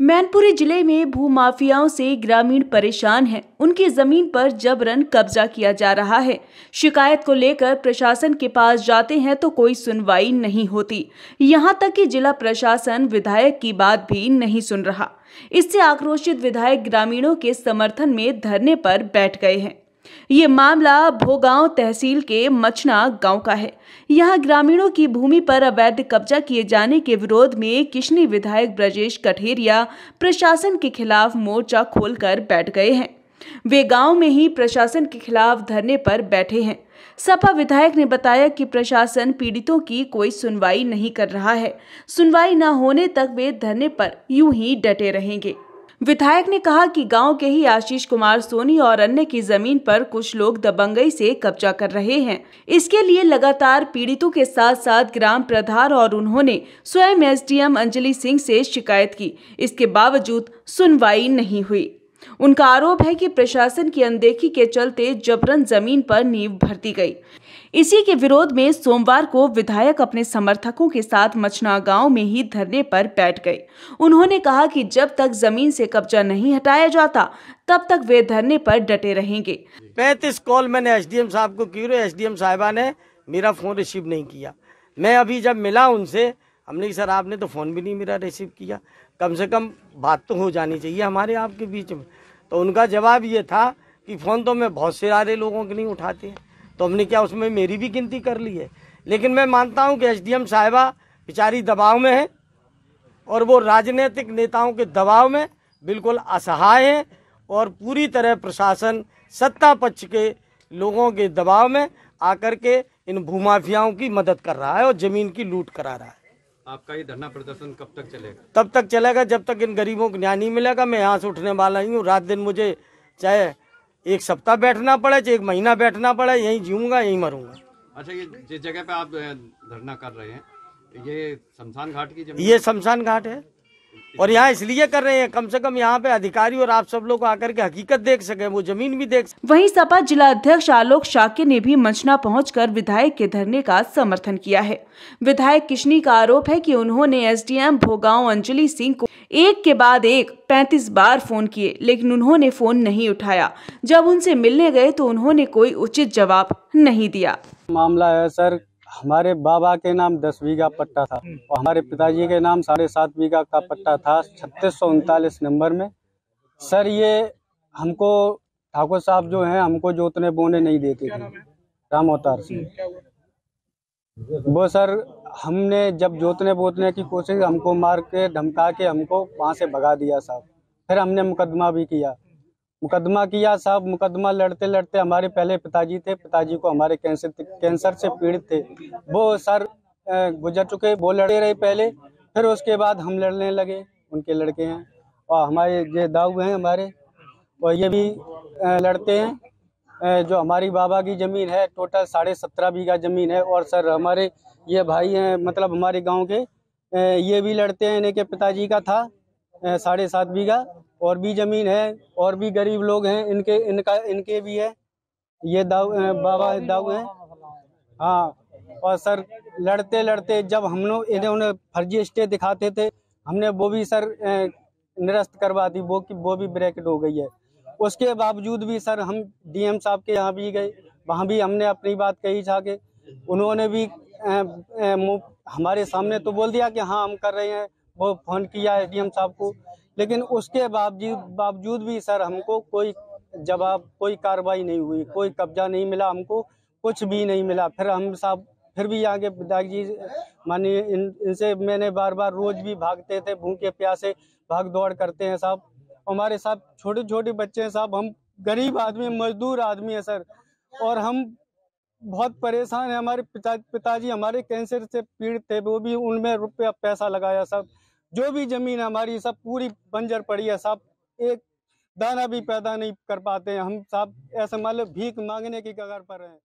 मैनपुरी जिले में भूमाफियाओं से ग्रामीण परेशान हैं। उनकी जमीन पर जबरन कब्जा किया जा रहा है। शिकायत को लेकर प्रशासन के पास जाते हैं तो कोई सुनवाई नहीं होती। यहां तक कि जिला प्रशासन विधायक की बात भी नहीं सुन रहा। इससे आक्रोशित विधायक ग्रामीणों के समर्थन में धरने पर बैठ गए हैं। ये मामला भोगांव तहसील के मचना गांव का है। यहां ग्रामीणों की भूमि पर अवैध कब्जा किए जाने के विरोध में किशनी विधायक ब्रजेश कठेरिया प्रशासन के खिलाफ मोर्चा खोलकर बैठ गए हैं। वे गांव में ही प्रशासन के खिलाफ धरने पर बैठे हैं। सपा विधायक ने बताया कि प्रशासन पीड़ितों की कोई सुनवाई नहीं कर रहा है। सुनवाई न होने तक वे धरने पर यूं ही डटे रहेंगे। विधायक ने कहा कि गांव के ही आशीष कुमार सोनी और अन्य की जमीन पर कुछ लोग दबंगई से कब्जा कर रहे हैं। इसके लिए लगातार पीड़ितों के साथ साथ ग्राम प्रधान और उन्होंने स्वयं एसडीएम अंजलि सिंह से शिकायत की। इसके बावजूद सुनवाई नहीं हुई। उनका आरोप है कि प्रशासन की अनदेखी के चलते जबरन जमीन पर नींव भर दी गई। इसी के विरोध में सोमवार को विधायक अपने समर्थकों के साथ मचना गांव में ही धरने पर बैठ गए। उन्होंने कहा कि जब तक जमीन से कब्जा नहीं हटाया जाता तब तक वे धरने पर डटे रहेंगे। 35 कॉल मैंने एसडीएम साहब को की, एसडीएम साहिबा ने मेरा फोन रिसीव नहीं किया। मैं अभी जब मिला उनसे, हमने सर आपने तो फोन भी नहीं मेरा रिसीव किया, कम से कम बात तो हो जानी चाहिए हमारे आपके बीच में। तो उनका जवाब ये था कि फ़ोन तो मैं बहुत सारे लोगों के नहीं उठाते हैं। तो हमने क्या उसमें मेरी भी गिनती कर ली है। लेकिन मैं मानता हूं कि एसडीएम साहिबा बेचारी दबाव में है और वो राजनीतिक नेताओं के दबाव में बिल्कुल असहाय है और पूरी तरह प्रशासन सत्ता पक्ष के लोगों के दबाव में आकर के इन भूमाफियाओं की मदद कर रहा है और जमीन की लूट करा रहा है। आपका ये धरना प्रदर्शन कब तक चलेगा? तब तक चलेगा जब तक इन गरीबों को न्याय नहीं मिलेगा। मैं यहाँ से उठने वाला ही हूँ। रात दिन मुझे चाहे एक सप्ताह बैठना पड़े, चाहे एक महीना बैठना पड़े, यहीं जीऊंगा, यहीं मरूंगा। अच्छा, ये जिस जगह पे आप धरना कर रहे हैं ये शमशान घाट की जमीन? ये शमशान घाट है और यहाँ इसलिए कर रहे हैं कम से कम यहाँ पे अधिकारी और आप सब लोग आकर के हकीकत देख सके, वो जमीन भी देख सके। वहीं सपा जिला अध्यक्ष आलोक शाक्य ने भी मंचना पहुंचकर विधायक के धरने का समर्थन किया है। विधायक किशनी का आरोप है कि उन्होंने एसडीएम भोगांव अंजलि सिंह को एक के बाद एक 35 बार फोन किए, लेकिन उन्होंने फोन नहीं उठाया। जब उनसे मिलने गए तो उन्होंने कोई उचित जवाब नहीं दिया। मामला है सर, हमारे बाबा के नाम 10 बीघा पट्टा था और हमारे पिताजी के नाम 7.5 बीघा का पट्टा था 3639 नंबर में। सर ये हमको ठाकुर साहब जो हैं हमको जोतने बोने नहीं देते थे, राम अवतार सिंह। वो सर हमने जब जोतने बोतने की कोशिश, हमको मार के धमका के हमको वहाँ से भगा दिया साहब। फिर हमने मुकदमा भी किया साहब। मुकदमा लड़ते लड़ते हमारे पहले पिताजी थे, पिताजी को हमारे कैंसर से पीड़ित थे, वो सर गुजर चुके। वो लड़े रहे पहले, फिर उसके बाद हम लड़ने लगे। उनके लड़के हैं और हमारे ये दाऊ हैं हमारे, और ये भी लड़ते हैं। जो हमारी बाबा की ज़मीन है टोटल 17.5 बीघा ज़मीन है। और सर हमारे ये भाई हैं, मतलब हमारे गाँव के, ये भी लड़ते हैं। इनके पिताजी का था 7.5 बीघा और भी ज़मीन है, और भी गरीब लोग हैं इनके भी है। ये बाबा दाऊ हैं। हाँ, और सर लड़ते लड़ते जब हम लोग इन्होंने फर्जी स्टे दिखाते थे, हमने वो भी सर निरस्त करवा दी, वो भी ब्रैकेट हो गई है। उसके बावजूद भी सर हम डीएम साहब के यहाँ भी गए, वहाँ भी हमने अपनी बात कही जाके। उन्होंने भी हमारे सामने तो बोल दिया कि हाँ हम कर रहे हैं, वो फ़ोन किया डीएम साहब को, लेकिन उसके बावजूद भी सर हमको कोई जवाब, कोई कार्रवाई नहीं हुई, कोई कब्जा नहीं मिला, हमको कुछ भी नहीं मिला। फिर हम साहब फिर भी आगे पिताजी मानिए इनसे मैंने बार बार रोज़ भी भागते थे, भूखे प्यासे भाग दौड़ करते हैं साहब। हमारे साथ छोटे छोटे बच्चे हैं साहब, हम गरीब आदमी, मजदूर आदमी है सर, और हम बहुत परेशान हैं। हमारे पिताजी हमारे कैंसर से पीड़ित थे, वो भी उनमें रुपया पैसा लगाया सब। जो भी ज़मीन हमारी सब पूरी बंजर पड़ी है साहब, एक दाना भी पैदा नहीं कर पाते हैं हम साहब। ऐसे मान लो भीख मांगने की कगार पर हैं।